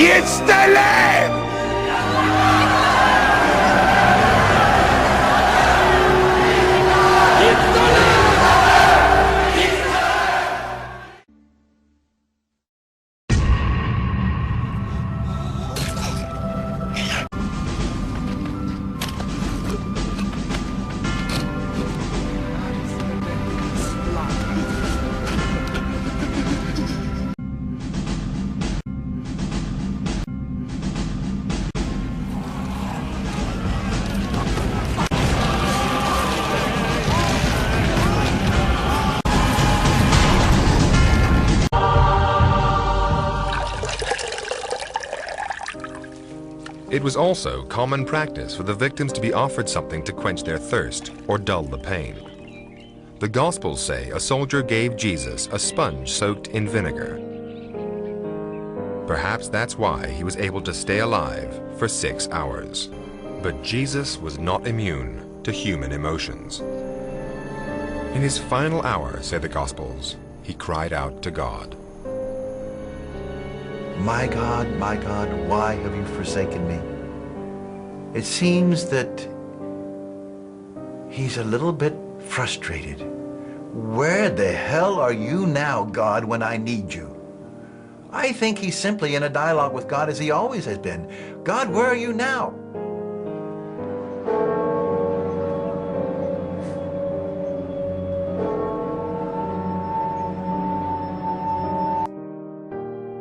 Yesterday! It was also common practice for the victims to be offered something to quench their thirst or dull the pain. The Gospels say a soldier gave Jesus a sponge soaked in vinegar. Perhaps that's why he was able to stay alive for 6 hours. But Jesus was not immune to human emotions. In his final hour, say the Gospels, he cried out to God. My God, why have you forsaken me? It seems that he's a little bit frustrated. Where the hell are you now, God, when I need you? I think he's simply in a dialogue with God as he always has been. God, where are you now?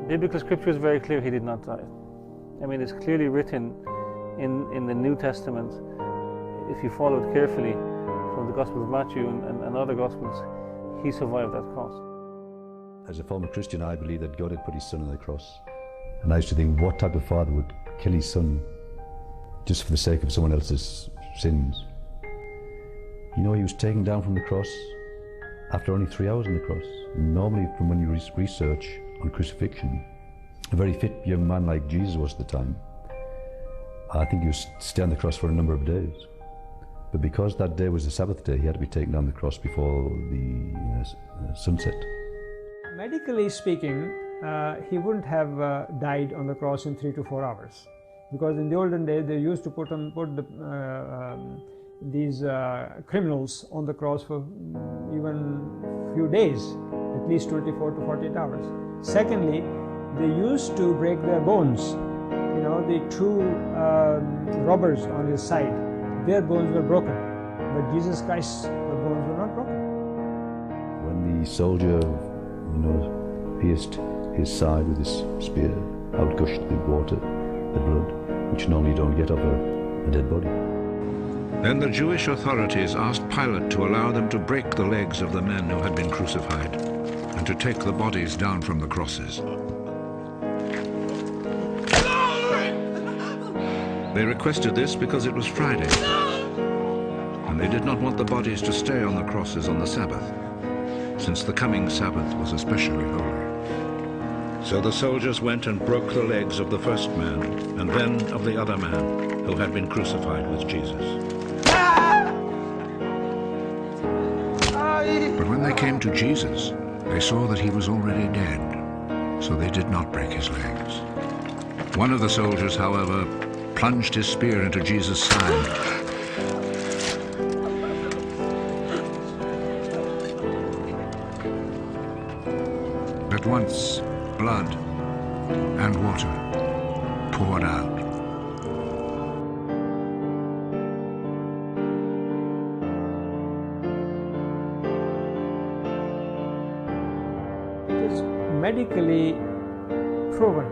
Biblical scripture is very clear he did not die. I mean, it's clearly written in the New Testament, if you follow it carefully from the Gospel of Matthew and other Gospels, he survived that cross. As a former Christian, I believe that God had put his son on the cross. And I used to think, what type of father would kill his son just for the sake of someone else's sins? You know, he was taken down from the cross after only 3 hours on the cross. Normally, from when you research on crucifixion, a very fit young man like Jesus was at the time, I think he was stay on the cross for a number of days. But because that day was the Sabbath day, he had to be taken down the cross before the sunset. Medically speaking, he wouldn't have died on the cross in 3 to 4 hours, because in the olden days they used to put these criminals on the cross for even few days, at least 24 to 48 hours. Secondly, they used to break their bones. You know, the two robbers on his side, their bones were broken, but Jesus Christ's bones were not broken. When the soldier, pierced his side with his spear, out gushed the water, the blood, which normally you don't get off a dead body. Then the Jewish authorities asked Pilate to allow them to break the legs of the men who had been crucified and to take the bodies down from the crosses. They requested this because it was Friday, and they did not want the bodies to stay on the crosses on the Sabbath, since the coming Sabbath was especially holy. So the soldiers went and broke the legs of the first man, and then of the other man who had been crucified with Jesus. But when they came to Jesus, they saw that he was already dead, so they did not break his legs. One of the soldiers, however, plunged his spear into Jesus' side. At once, blood and water poured out. It is medically proven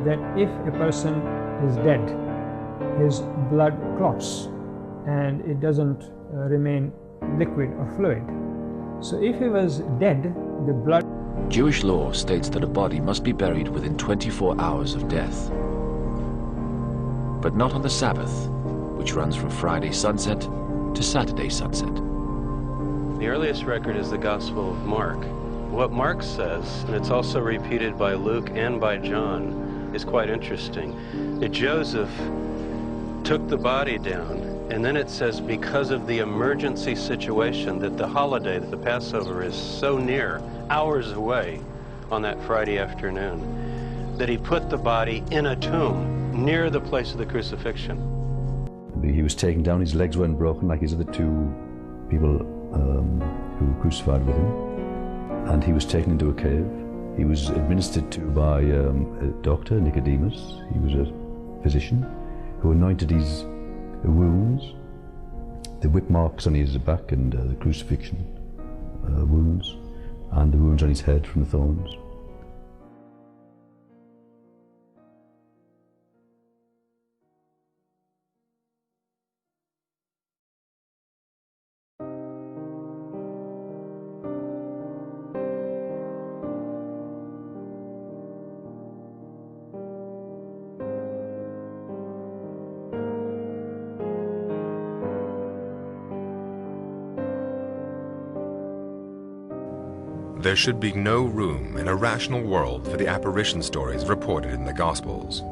that if a person is dead, his blood clots and it doesn't remain liquid or fluid. So if he was dead, the blood... Jewish law states that a body must be buried within 24 hours of death, but not on the Sabbath, which runs from Friday sunset to Saturday sunset. The earliest record is the Gospel of Mark. What Mark says, and it's also repeated by Luke and by John, is quite interesting. That Joseph took the body down, and then it says because of the emergency situation that the holiday, that the Passover is so near, hours away on that Friday afternoon, that he put the body in a tomb near the place of the crucifixion. He was taken down, his legs weren't broken like his other two people who were crucified with him. And he was taken into a cave. He was administered to by a doctor, Nicodemus. He was a physician who anointed his wounds, the whip marks on his back and the crucifixion wounds, and the wounds on his head from the thorns. There should be no room in a rational world for the apparition stories reported in the Gospels.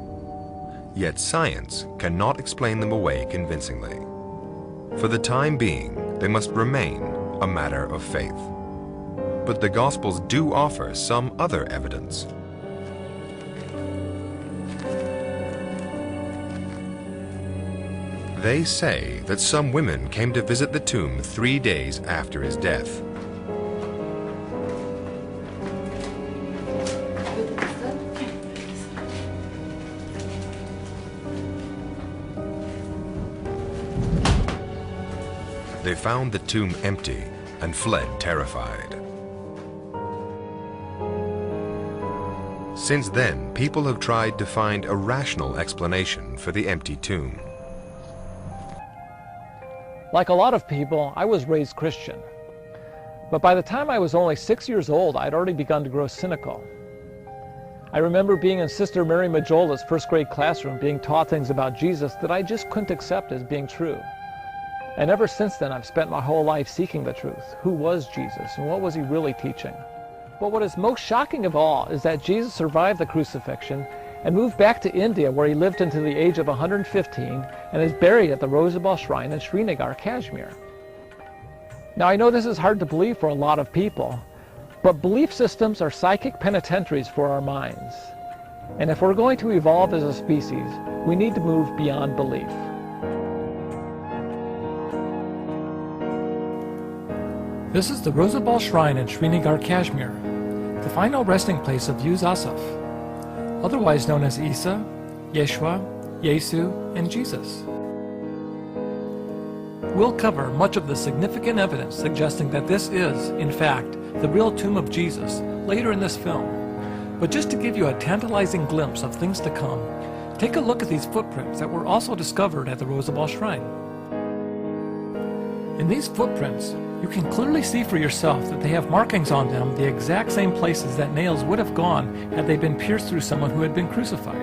Yet science cannot explain them away convincingly. For the time being, they must remain a matter of faith. But the Gospels do offer some other evidence. They say that some women came to visit the tomb 3 days after his death. They found the tomb empty and fled terrified. Since then, people have tried to find a rational explanation for the empty tomb. Like a lot of people, I was raised Christian. But by the time I was only 6 years old, I'd already begun to grow cynical. I remember being in Sister Mary Majola's first grade classroom being taught things about Jesus that I just couldn't accept as being true. And ever since then, I've spent my whole life seeking the truth. Who was Jesus and what was he really teaching? But what is most shocking of all is that Jesus survived the crucifixion and moved back to India, where he lived until the age of 115 and is buried at the Rosabal Shrine in Srinagar, Kashmir. Now, I know this is hard to believe for a lot of people, but belief systems are psychic penitentiaries for our minds. And if we're going to evolve as a species, we need to move beyond belief. This is the Rosabal Shrine in Srinagar, Kashmir, the final resting place of Yusuf, otherwise known as Isa, Yeshua, Yesu, and Jesus. We'll cover much of the significant evidence suggesting that this is, in fact, the real tomb of Jesus later in this film. But just to give you a tantalizing glimpse of things to come, take a look at these footprints that were also discovered at the Rosabal Shrine. In these footprints, you can clearly see for yourself that they have markings on them the exact same places that nails would have gone had they been pierced through someone who had been crucified.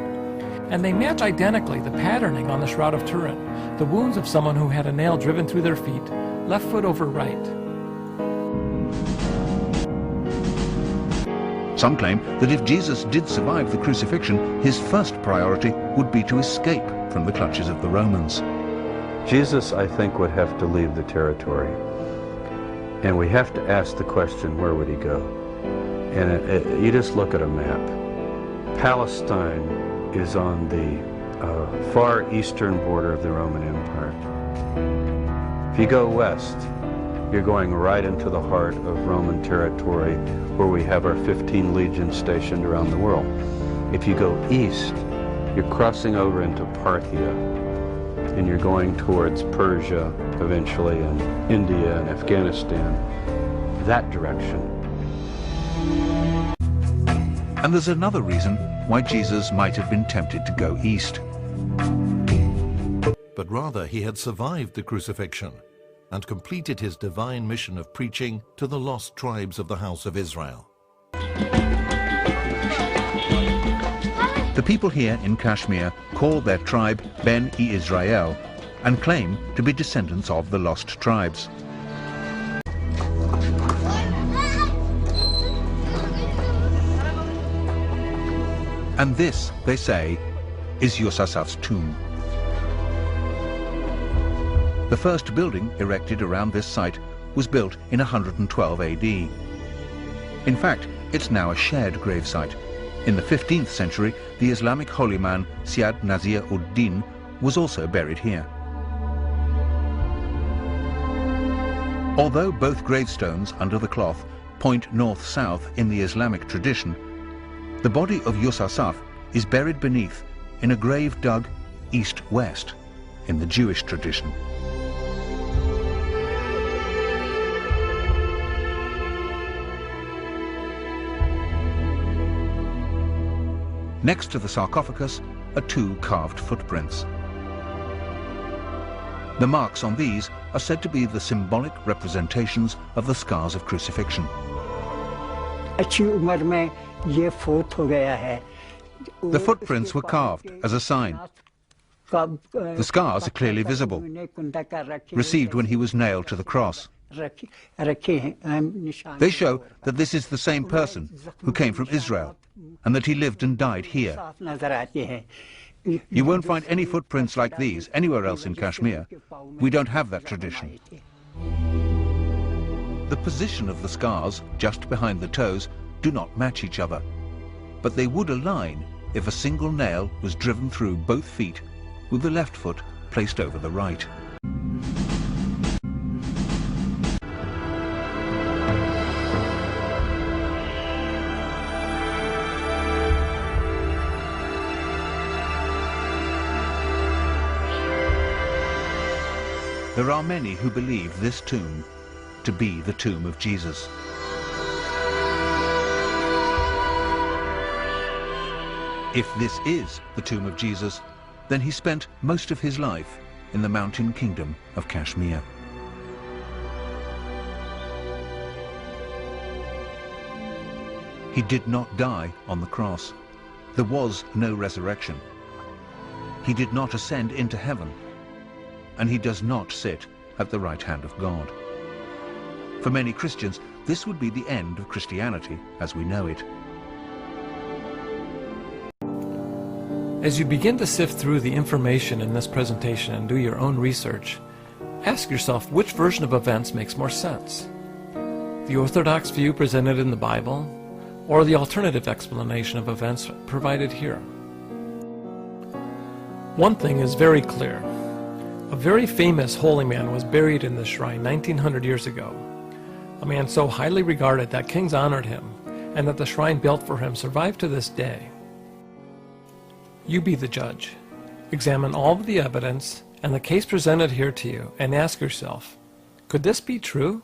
And they match identically the patterning on the Shroud of Turin, the wounds of someone who had a nail driven through their feet, left foot over right. Some claim that if Jesus did survive the crucifixion, his first priority would be to escape from the clutches of the Romans. Jesus, I think, would have to leave the territory. And we have to ask the question, where would he go? And you just look at a map. Palestine is on the far eastern border of the Roman Empire. If you go west, you're going right into the heart of Roman territory, where we have our 15 legions stationed around the world. If you go east, you're crossing over into Parthia, and you're going towards Persia eventually, and India and Afghanistan, that direction. And there's another reason why Jesus might have been tempted to go east. But rather he had survived the crucifixion and completed his divine mission of preaching to the lost tribes of the house of Israel. The people here in Kashmir call their tribe Ben-e-Israel and claim to be descendants of the lost tribes. And this, they say, is Yusuf's tomb. The first building erected around this site was built in 112 AD. In fact, it's now a shared gravesite, In the 15th century, the Islamic holy man Syed Nazir-ud-Din was also buried here. Although both gravestones under the cloth point north-south in the Islamic tradition, the body of Yusuf is buried beneath in a grave dug east-west in the Jewish tradition. Next to the sarcophagus are 2 carved footprints. The marks on these are said to be the symbolic representations of the scars of crucifixion. The footprints were carved as a sign. The scars are clearly visible, received when he was nailed to the cross. They show that this is the same person who came from Israel and that he lived and died here. You won't find any footprints like these anywhere else in Kashmir. We don't have that tradition. The position of the scars, just behind the toes, do not match each other, but they would align if a single nail was driven through both feet with the left foot placed over the right. There are many who believe this tomb to be the tomb of Jesus. If this is the tomb of Jesus, then he spent most of his life in the mountain kingdom of Kashmir. He did not die on the cross. There was no resurrection. He did not ascend into heaven, and he does not sit at the right hand of God. For many Christians, this would be the end of Christianity as we know it. As you begin to sift through the information in this presentation and do your own research, ask yourself which version of events makes more sense. The orthodox view presented in the Bible, or the alternative explanation of events provided here. One thing is very clear. A very famous holy man was buried in this shrine 1900 years ago. A man so highly regarded that kings honored him, and that the shrine built for him survived to this day. You be the judge. Examine all of the evidence and the case presented here to you and ask yourself, could this be true?